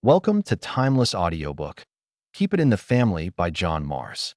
Welcome to Timeless Audiobook. Keep It in the Family by John Mars.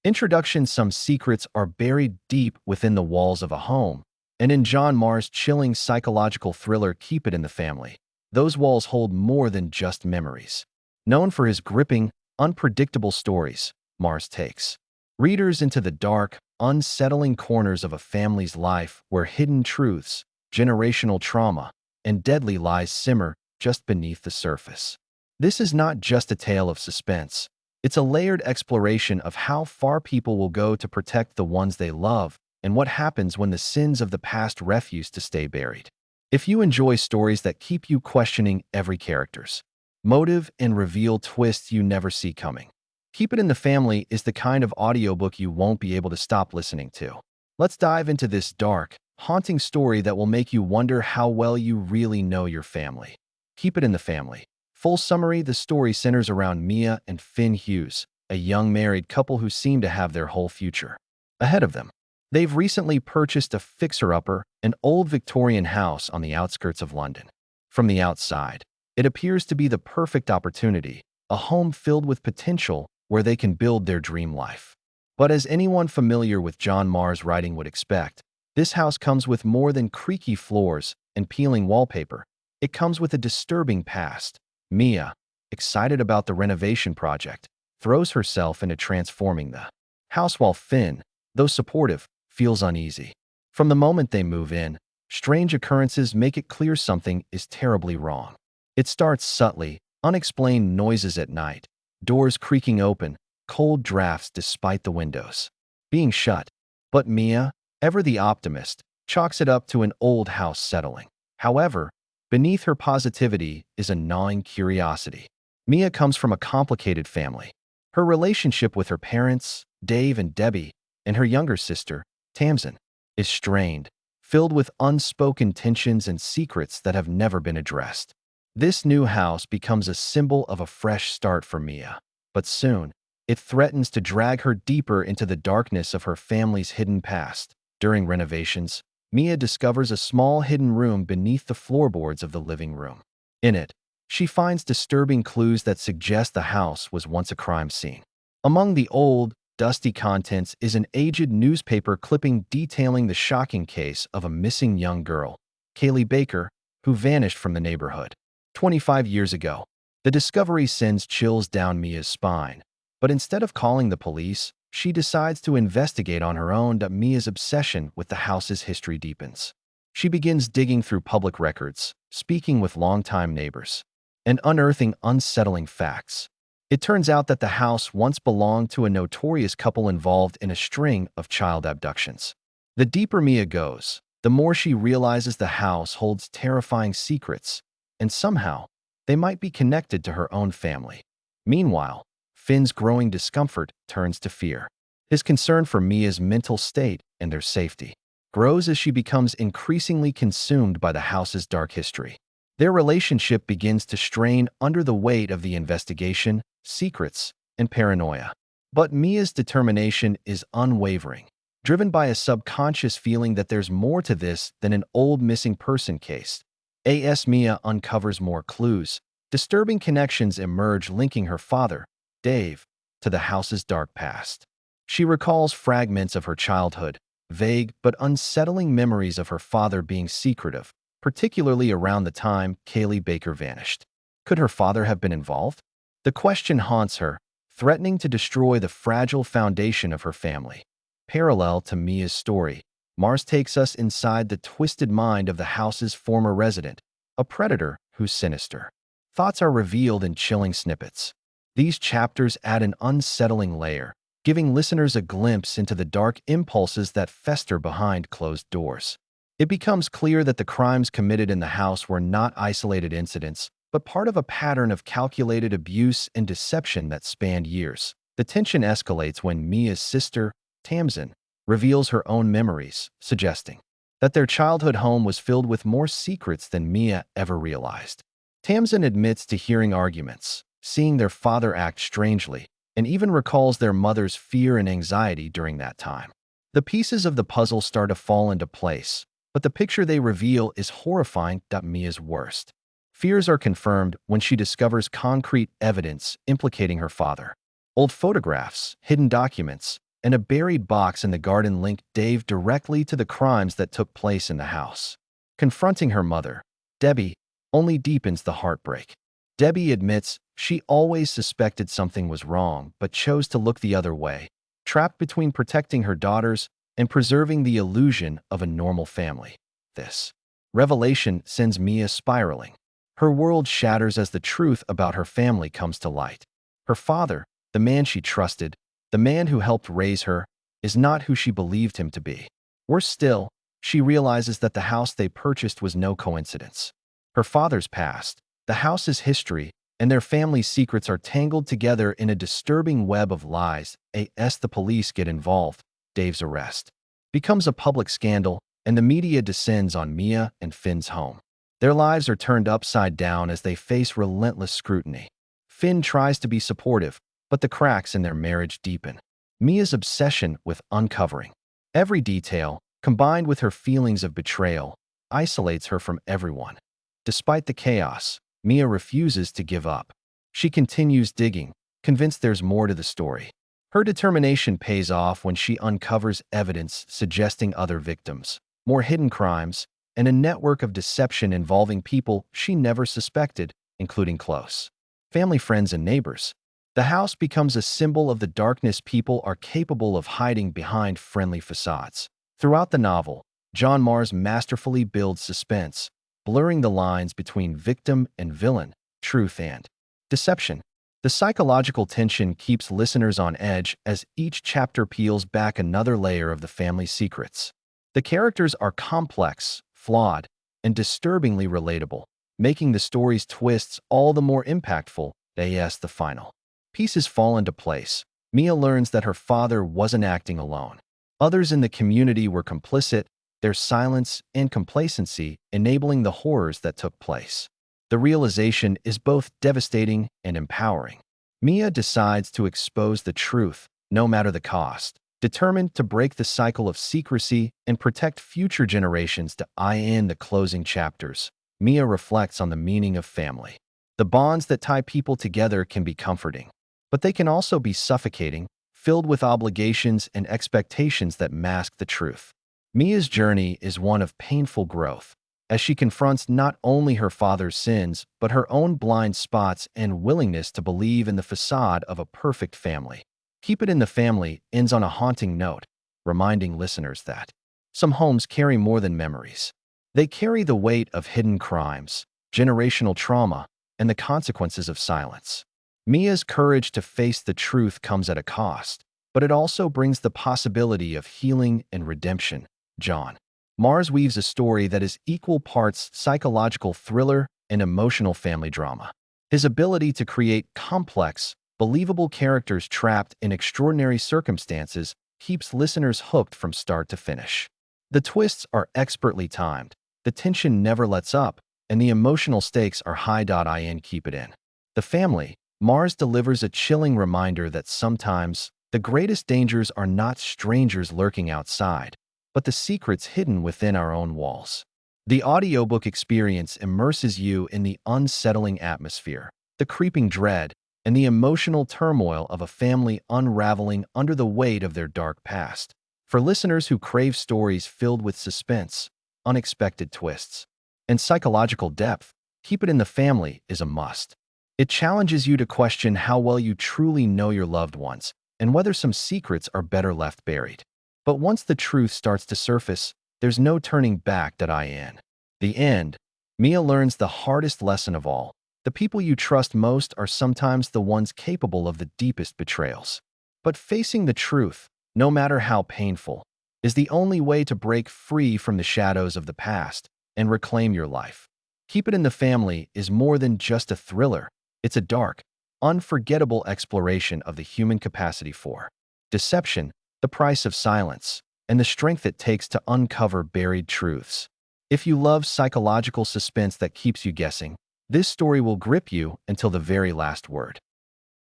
Introduction. Some secrets are buried deep within the walls of a home, and in John Mars' chilling psychological thriller Keep It in the Family, those walls hold more than just memories. Known for his gripping, unpredictable stories, Mars takes readers into the dark, unsettling corners of a family's life where hidden truths, generational trauma, and deadly lies simmer just beneath the surface. This is not just a tale of suspense. It's a layered exploration of how far people will go to protect the ones they love and what happens when the sins of the past refuse to stay buried. If you enjoy stories that keep you questioning every character's motive and reveal twists you never see coming, Keep It in the Family is the kind of audiobook you won't be able to stop listening to. Let's dive into this dark, haunting story that will make you wonder how well you really know your family. Keep It in the Family. Full summary. The story centers around Mia and Finn Hughes, a young married couple who seem to have their whole future ahead of them. They've recently purchased a fixer-upper, an old Victorian house on the outskirts of London. From the outside, it appears to be the perfect opportunity, a home filled with potential where they can build their dream life. But as anyone familiar with John Mars' writing would expect, this house comes with more than creaky floors and peeling wallpaper. It comes with a disturbing past. Mia, excited about the renovation project, throws herself into transforming the house while Finn, though supportive, feels uneasy. From the moment they move in, strange occurrences make it clear something is terribly wrong. It starts subtly, unexplained noises at night, doors creaking open, cold drafts despite the windows being shut. But Mia, ever the optimist, chalks it up to an old house settling. However, beneath her positivity is a gnawing curiosity. Mia comes from a complicated family. Her relationship with her parents, Dave and Debbie, and her younger sister, Tamsin, is strained, filled with unspoken tensions and secrets that have never been addressed. This new house becomes a symbol of a fresh start for Mia, but soon, it threatens to drag her deeper into the darkness of her family's hidden past. During renovations, Mia discovers a small hidden room beneath the floorboards of the living room. In it, she finds disturbing clues that suggest the house was once a crime scene. Among the old, dusty contents is an aged newspaper clipping detailing the shocking case of a missing young girl, Kaylee Baker, who vanished from the neighborhood 25 years ago. The discovery sends chills down Mia's spine, but instead of calling the police, she decides to investigate on her own. Mia's obsession with the house's history deepens. She begins digging through public records, speaking with longtime neighbors, and unearthing unsettling facts. It turns out that the house once belonged to a notorious couple involved in a string of child abductions. The deeper Mia goes, the more she realizes the house holds terrifying secrets, and somehow, they might be connected to her own family. Meanwhile, Finn's growing discomfort turns to fear. His concern for Mia's mental state and their safety grows as she becomes increasingly consumed by the house's dark history. Their relationship begins to strain under the weight of the investigation, secrets, and paranoia. But Mia's determination is unwavering, driven by a subconscious feeling that there's more to this than an old missing person case. As Mia uncovers more clues, disturbing connections emerge linking her father, Dave, to the house's dark past. She recalls fragments of her childhood, vague but unsettling memories of her father being secretive, particularly around the time Kaylee Baker vanished. Could her father have been involved? The question haunts her, threatening to destroy the fragile foundation of her family. Parallel to Mia's story, Mars takes us inside the twisted mind of the house's former resident, a predator who's sinister. Thoughts are revealed in chilling snippets. These chapters add an unsettling layer, giving listeners a glimpse into the dark impulses that fester behind closed doors. It becomes clear that the crimes committed in the house were not isolated incidents, but part of a pattern of calculated abuse and deception that spanned years. The tension escalates when Mia's sister, Tamsin, reveals her own memories, suggesting that their childhood home was filled with more secrets than Mia ever realized. Tamsin admits to hearing arguments, seeing their father act strangely, and even recalls their mother's fear and anxiety during that time. The pieces of the puzzle start to fall into place, but the picture they reveal is horrifying. Mia's worst Fears are confirmed when she discovers concrete evidence implicating her father. Old photographs, hidden documents, and a buried box in the garden link Dave directly to the crimes that took place in the house. Confronting her mother, Debbie, only deepens the heartbreak. Debbie admits she always suspected something was wrong but chose to look the other way, trapped between protecting her daughters and preserving the illusion of a normal family. This revelation sends Mia spiraling. Her world shatters as the truth about her family comes to light. Her father, the man she trusted, the man who helped raise her, is not who she believed him to be. Worse still, she realizes that the house they purchased was no coincidence. Her father's past, the house's history, and their family's secrets are tangled together in a disturbing web of lies. As the police get involved, Dave's arrest becomes a public scandal, and the media descends on Mia and Finn's home. Their lives are turned upside down as they face relentless scrutiny. Finn tries to be supportive, but the cracks in their marriage deepen. Mia's obsession with uncovering every detail, combined with her feelings of betrayal, isolates her from everyone. Despite the chaos, Mia refuses to give up. She continues digging, convinced there's more to the story. Her determination pays off when she uncovers evidence suggesting other victims, more hidden crimes, and a network of deception involving people she never suspected, including close family, friends, and neighbors. The house becomes a symbol of the darkness people are capable of hiding behind friendly facades. Throughout the novel, John Marrs masterfully builds suspense, blurring the lines between victim and villain, truth and deception. The psychological tension keeps listeners on edge as each chapter peels back another layer of the family's secrets. The characters are complex, flawed, and disturbingly relatable, making the story's twists all the more impactful. As the final pieces fall into place, Mia learns that her father wasn't acting alone. Others in the community were complicit, their silence and complacency enabling the horrors that took place. The realization is both devastating and empowering. Mia decides to expose the truth, no matter the cost, determined to break the cycle of secrecy and protect future generations. In the closing chapters, Mia reflects on the meaning of family. The bonds that tie people together can be comforting, but they can also be suffocating, filled with obligations and expectations that mask the truth. Mia's journey is one of painful growth, as she confronts not only her father's sins, but her own blind spots and willingness to believe in the facade of a perfect family. Keep It in the Family ends on a haunting note, reminding listeners that some homes carry more than memories. They carry the weight of hidden crimes, generational trauma, and the consequences of silence. Mia's courage to face the truth comes at a cost, but it also brings the possibility of healing and redemption. John Marrs weaves a story that is equal parts psychological thriller and emotional family drama. His ability to create complex, believable characters trapped in extraordinary circumstances keeps listeners hooked from start to finish. The twists are expertly timed, the tension never lets up, and the emotional stakes are high. Keep It in the Family, Marrs delivers a chilling reminder that sometimes the greatest dangers are not strangers lurking outside, but the secrets hidden within our own walls. The audiobook experience immerses you in the unsettling atmosphere, the creeping dread, and the emotional turmoil of a family unraveling under the weight of their dark past. For listeners who crave stories filled with suspense, unexpected twists, and psychological depth, Keep It in the Family is a must. It challenges you to question how well you truly know your loved ones and whether some secrets are better left buried. But once the truth starts to surface, there's no turning back. In the end, Mia learns the hardest lesson of all. The people you trust most are sometimes the ones capable of the deepest betrayals. But facing the truth, no matter how painful, is the only way to break free from the shadows of the past and reclaim your life. Keep It in the Family is more than just a thriller. It's a dark, unforgettable exploration of the human capacity for deception, the price of silence, and the strength it takes to uncover buried truths. If you love psychological suspense that keeps you guessing, this story will grip you until the very last word.